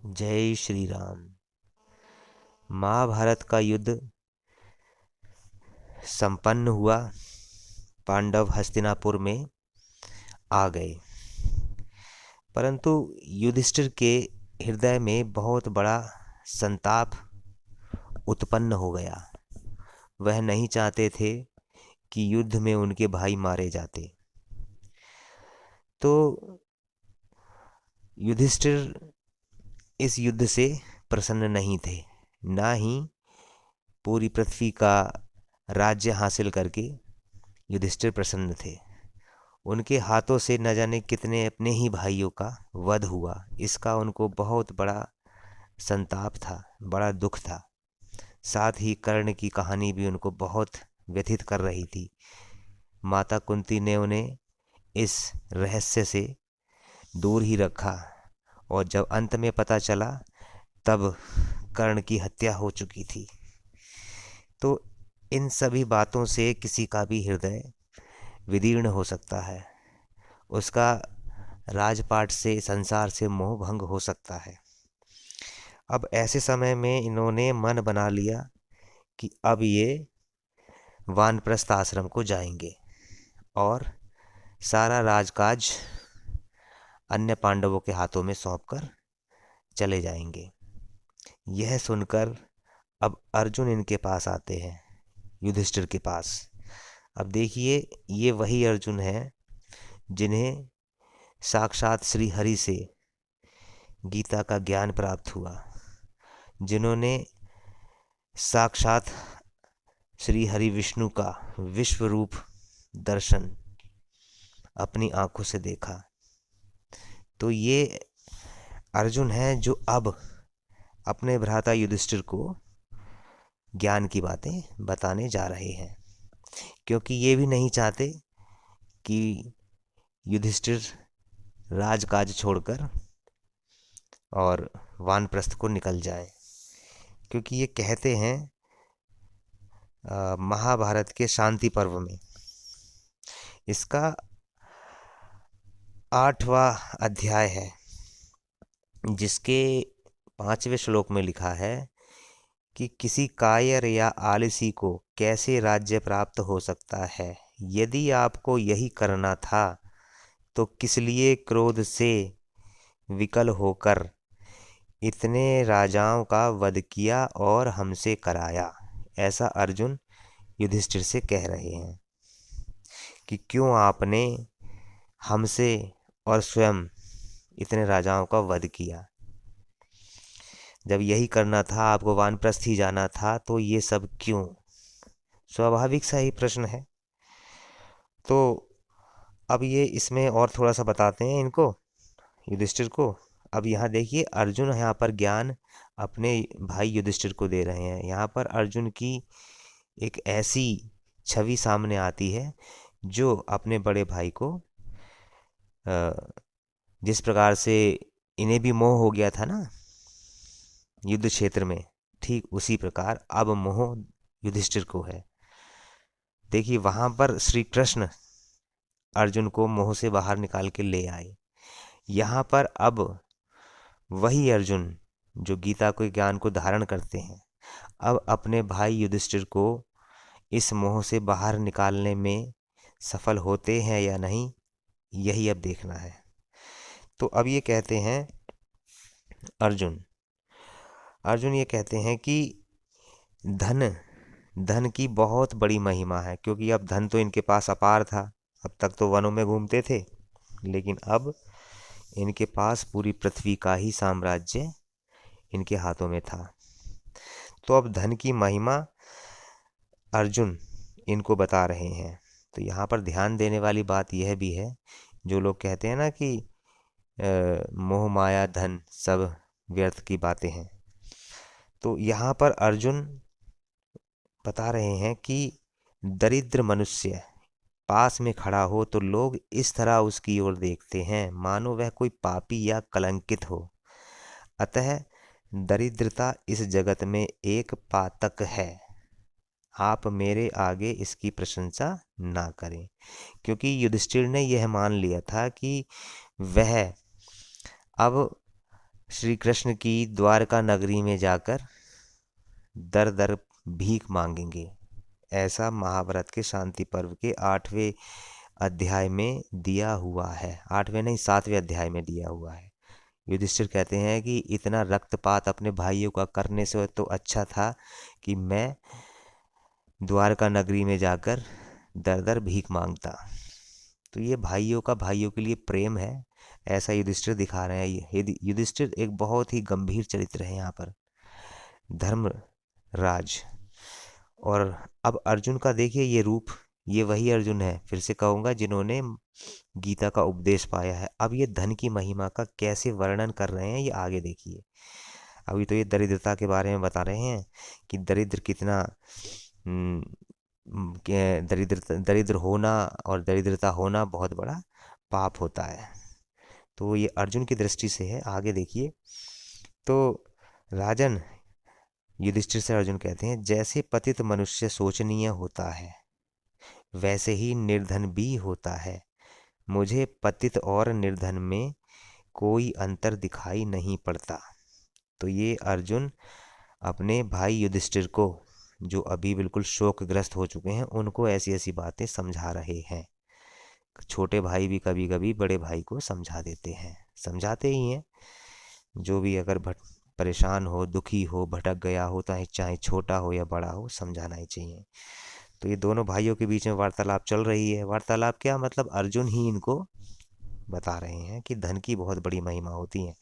जय श्री राम। महाभारत का युद्ध संपन्न हुआ। पांडव हस्तिनापुर में आ गए, परंतु युधिष्ठिर के हृदय में बहुत बड़ा संताप उत्पन्न हो गया। वह नहीं चाहते थे कि युद्ध में उनके भाई मारे जाते। तो युधिष्ठिर इस युद्ध से प्रसन्न नहीं थे, ना ही पूरी पृथ्वी का राज्य हासिल करके युधिष्ठिर प्रसन्न थे। उनके हाथों से न जाने कितने अपने ही भाइयों का वध हुआ, इसका उनको बहुत बड़ा संताप था, बड़ा दुख था। साथ ही कर्ण की कहानी भी उनको बहुत व्यथित कर रही थी। माता कुंती ने उन्हें इस रहस्य से दूर ही रखा, और जब अंत में पता चला तब कर्ण की हत्या हो चुकी थी। तो इन सभी बातों से किसी का भी हृदय विदीर्ण हो सकता है, उसका राजपाट से, संसार से मोह भंग हो सकता है। अब ऐसे समय में इन्होंने मन बना लिया कि अब ये वानप्रस्थ आश्रम को जाएंगे और सारा राजकाज अन्य पांडवों के हाथों में सौंपकर चले जाएंगे। यह सुनकर अब अर्जुन इनके पास आते हैं, युधिष्ठिर के पास। अब देखिए, ये वही अर्जुन है जिन्हें साक्षात श्री हरि से गीता का ज्ञान प्राप्त हुआ, जिन्होंने साक्षात श्री हरि विष्णु का विश्व रूप दर्शन अपनी आंखों से देखा। तो ये अर्जुन है जो अब अपने भ्राता युधिष्ठिर को ज्ञान की बातें बताने जा रहे हैं, क्योंकि ये भी नहीं चाहते कि युधिष्ठिर राजकाज छोड़कर और वानप्रस्थ को निकल जाए। क्योंकि ये कहते हैं महाभारत के शांति पर्व में, इसका 8वां अध्याय है, जिसके 5वें श्लोक में लिखा है कि किसी कायर या आलसी को कैसे राज्य प्राप्त हो सकता है। यदि आपको यही करना था तो किस लिए क्रोध से विकल होकर इतने राजाओं का वध किया और हमसे कराया। ऐसा अर्जुन युधिष्ठिर से कह रहे हैं कि क्यों आपने हमसे और स्वयं इतने राजाओं का वध किया। जब यही करना था, आपको वानप्रस्थ ही जाना था, तो ये सब क्यों? स्वाभाविक सा ही प्रश्न है। तो अब ये इसमें और थोड़ा सा बताते हैं इनको, युधिष्ठिर को। अब यहाँ देखिए, अर्जुन यहाँ पर ज्ञान अपने भाई युधिष्ठिर को दे रहे हैं। यहाँ पर अर्जुन की एक ऐसी छवि सामने आती है जो अपने बड़े भाई को, जिस प्रकार से इन्हें भी मोह हो गया था ना युद्ध क्षेत्र में, ठीक उसी प्रकार अब मोह युधिष्ठिर को है। देखिए, वहां पर श्री कृष्ण अर्जुन को मोह से बाहर निकाल के ले आए। यहाँ पर अब वही अर्जुन जो गीता के ज्ञान को धारण करते हैं, अब अपने भाई युधिष्ठिर को इस मोह से बाहर निकालने में सफल होते हैं या नहीं, यही अब देखना है। तो अब ये कहते हैं अर्जुन अर्जुन ये कहते हैं कि धन धन की बहुत बड़ी महिमा है, क्योंकि अब धन तो इनके पास अपार था। अब तक तो वनों में घूमते थे, लेकिन अब इनके पास पूरी पृथ्वी का ही साम्राज्य इनके हाथों में था। तो अब धन की महिमा अर्जुन इनको बता रहे हैं। तो यहाँ पर ध्यान देने वाली बात यह भी है, जो लोग कहते हैं ना कि मोह माया धन सब व्यर्थ की बातें हैं, तो यहाँ पर अर्जुन बता रहे हैं कि दरिद्र मनुष्य पास में खड़ा हो तो लोग इस तरह उसकी ओर देखते हैं मानो वह कोई पापी या कलंकित हो। अतः दरिद्रता इस जगत में एक पातक है। आप मेरे आगे इसकी प्रशंसा ना करें। क्योंकि युधिष्ठिर ने यह मान लिया था कि वह अब श्री कृष्ण की द्वारका नगरी में जाकर दर दर भीख मांगेंगे। ऐसा महाभारत के शांति पर्व के 8वें अध्याय में दिया हुआ है। 8वें नहीं, 7वें अध्याय में दिया हुआ है। युधिष्ठिर कहते हैं कि इतना रक्तपात अपने भाइयों का करने से तो अच्छा था कि मैं द्वारका नगरी में जाकर दर दर भीख मांगता। तो ये भाइयों का भाइयों के लिए प्रेम है, ऐसा युधिष्ठिर दिखा रहे हैं। ये युधिष्ठिर एक बहुत ही गंभीर चरित्र है यहाँ पर, धर्मराज। और अब अर्जुन का देखिए ये रूप, ये वही अर्जुन है, फिर से कहूँगा, जिन्होंने गीता का उपदेश पाया है। अब ये धन की महिमा का कैसे वर्णन कर रहे हैं ये आगे देखिए। अभी तो ये दरिद्रता के बारे में बता रहे हैं कि दरिद्र कितना दरिद्र होना और दरिद्रता होना बहुत बड़ा पाप होता है। तो ये अर्जुन की दृष्टि से है। आगे देखिए, तो राजन, युधिष्ठिर से अर्जुन कहते हैं, जैसे पतित मनुष्य शोचनीय होता है वैसे ही निर्धन भी होता है। मुझे पतित और निर्धन में कोई अंतर दिखाई नहीं पड़ता। तो ये अर्जुन अपने भाई युधिष्ठिर को, जो अभी बिल्कुल शोकग्रस्त हो चुके हैं, उनको ऐसी ऐसी बातें समझा रहे हैं। छोटे भाई भी कभी कभी बड़े भाई को समझा देते हैं, समझाते ही हैं। जो भी अगर परेशान हो, दुखी हो, भटक गया हो, चाहे छोटा हो या बड़ा हो, समझाना ही चाहिए। तो ये दोनों भाइयों के बीच में वार्तालाप चल रही है। वार्तालाप क्या मतलब, अर्जुन ही इनको बता रहे हैं कि धन की बहुत बड़ी महिमा होती है।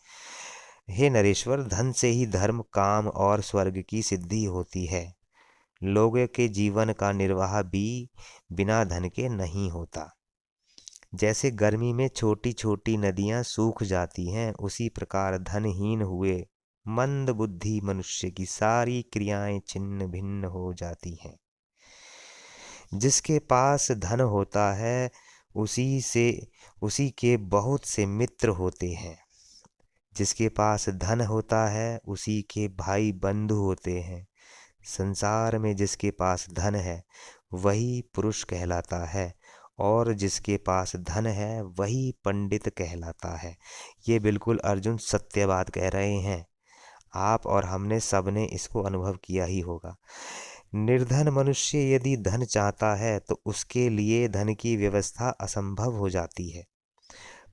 हे नरेश्वर, धन से ही धर्म, काम और स्वर्ग की सिद्धि होती है। लोगों के जीवन का निर्वाह भी बिना धन के नहीं होता। जैसे गर्मी में छोटी छोटी नदियां सूख जाती हैं, उसी प्रकार धनहीन हुए मंद बुद्धि मनुष्य की सारी क्रियाएं छिन्न भिन्न हो जाती हैं। जिसके पास धन होता है उसी के बहुत से मित्र होते हैं। जिसके पास धन होता है उसी के भाई बंधु होते हैं। संसार में जिसके पास धन है वही पुरुष कहलाता है, और जिसके पास धन है वही पंडित कहलाता है। ये बिल्कुल अर्जुन सत्य बात कह रहे हैं। आप और हमने सबने इसको अनुभव किया ही होगा। निर्धन मनुष्य यदि धन चाहता है तो उसके लिए धन की व्यवस्था असंभव हो जाती है,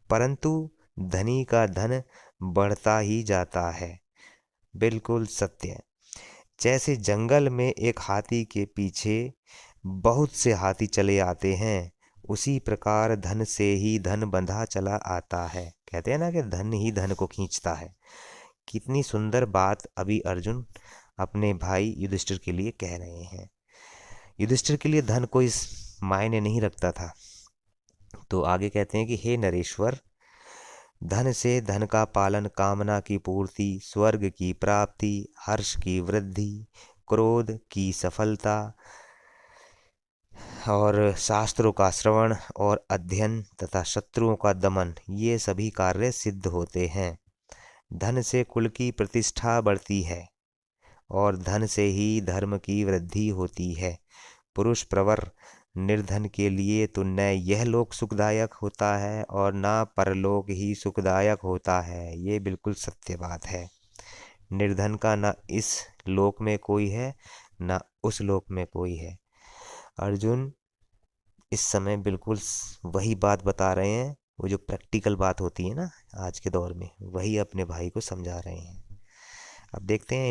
परंतु धनी का धन बढ़ता ही जाता है। बिल्कुल सत्य। जैसे जंगल में एक हाथी के पीछे बहुत से हाथी चले आते हैं, उसी प्रकार धन से ही धन बंधा चला आता है। कहते हैं ना कि धन ही धन को खींचता है। कितनी सुंदर बात अभी अर्जुन अपने भाई युधिष्ठिर के लिए कह रहे हैं। युधिष्ठिर के लिए धन कोई मायने नहीं रखता था। तो आगे कहते हैं कि हे नरेश्वर, धन से धन का पालन, कामना की पूर्ति, स्वर्ग की प्राप्ति, हर्ष की वृद्धि, क्रोध की सफलता और शास्त्रों का श्रवण और अध्ययन तथा शत्रुओं का दमन, ये सभी कार्य सिद्ध होते हैं। धन से कुल की प्रतिष्ठा बढ़ती है और धन से ही धर्म की वृद्धि होती है। पुरुष प्रवर निर्धन के लिए तो न यह लोक सुखदायक होता है और न परलोक ही सुखदायक होता है। ये बिल्कुल सत्य बात है। निर्धन का न इस लोक में कोई है न उस लोक में कोई है। अर्जुन इस समय बिल्कुल वही बात बता रहे हैं, वो जो प्रैक्टिकल बात होती है ना आज के दौर में, वही अपने भाई को समझा रहे हैं। अब देखते हैं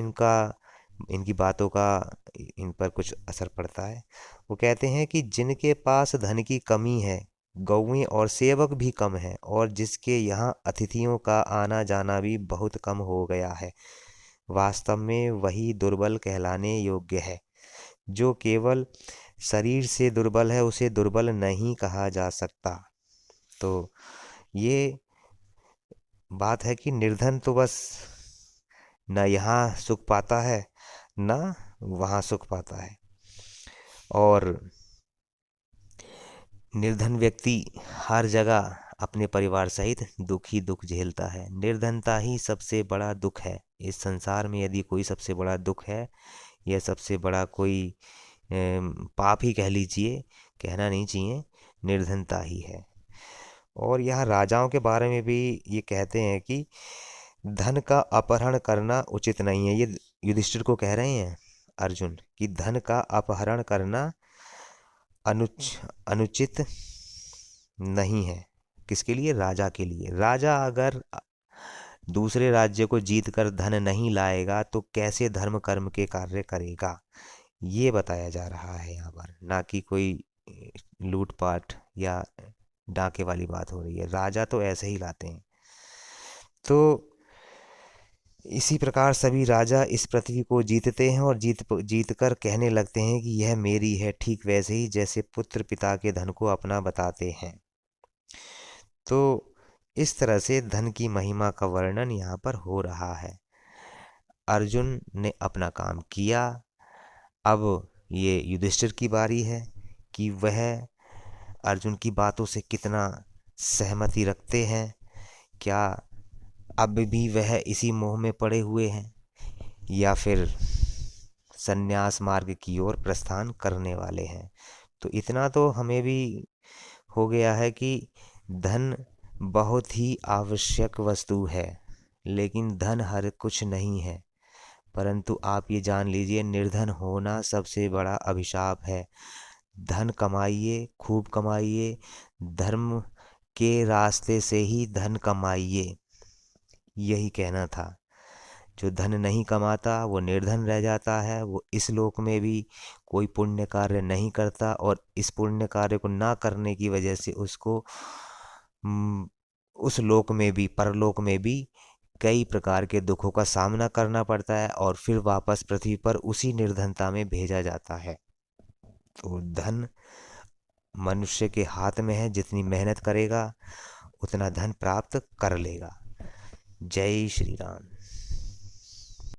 इनकी बातों का इन पर कुछ असर पड़ता है। वो कहते हैं कि जिनके पास धन की कमी है, गौएं और सेवक भी कम है, और जिसके यहाँ अतिथियों का आना जाना भी बहुत कम हो गया है, वास्तव में वही दुर्बल कहलाने योग्य है। जो केवल शरीर से दुर्बल है उसे दुर्बल नहीं कहा जा सकता। तो ये बात है कि निर्धन तो बस न यहाँ सुख पाता है न वहाँ सुख पाता है, और निर्धन व्यक्ति हर जगह अपने परिवार सहित दुख ही दुख झेलता है। निर्धनता ही सबसे बड़ा दुख है इस संसार में। यदि कोई सबसे बड़ा दुख है या सबसे बड़ा कोई पाप ही कह लीजिए, कहना नहीं चाहिए, निर्धनता ही है। और यहाँ राजाओं के बारे में भी ये कहते हैं कि धन का अपहरण करना उचित नहीं है। ये युधिष्ठिर को कह रहे हैं अर्जुन कि धन का अपहरण करना अनुचित नहीं है। किसके लिए? राजा के लिए। राजा अगर दूसरे राज्य को जीत कर धन नहीं लाएगा तो कैसे धर्म कर्म के कार्य करेगा, ये बताया जा रहा है यहाँ पर। ना कि कोई लूटपाट या डाके वाली बात हो रही है। राजा तो ऐसे ही लाते हैं। तो इसी प्रकार सभी राजा इस पृथ्वी को जीतते हैं और जीत कर कहने लगते हैं कि यह मेरी है, ठीक वैसे ही जैसे पुत्र पिता के धन को अपना बताते हैं। तो इस तरह से धन की महिमा का वर्णन यहाँ पर हो रहा है। अर्जुन ने अपना काम किया। अब ये युधिष्ठिर की बारी है कि वह अर्जुन की बातों से कितना सहमति रखते हैं। क्या अब भी वह इसी मोह में पड़े हुए हैं या फिर संन्यास मार्ग की ओर प्रस्थान करने वाले हैं। तो इतना तो हमें भी हो गया है कि धन बहुत ही आवश्यक वस्तु है, लेकिन धन हर कुछ नहीं है। परंतु आप ये जान लीजिए, निर्धन होना सबसे बड़ा अभिशाप है। धन कमाइए, खूब कमाइए, धर्म के रास्ते से ही धन कमाइए, यही कहना था। जो धन नहीं कमाता वो निर्धन रह जाता है। वो इस लोक में भी कोई पुण्य कार्य नहीं करता और इस पुण्य कार्य को ना करने की वजह से उसको उस लोक में भी, परलोक में भी कई प्रकार के दुखों का सामना करना पड़ता है और फिर वापस पृथ्वी पर उसी निर्धनता में भेजा जाता है। तो धन मनुष्य के हाथ में है, जितनी मेहनत करेगा उतना धन प्राप्त कर लेगा। जय श्री राम।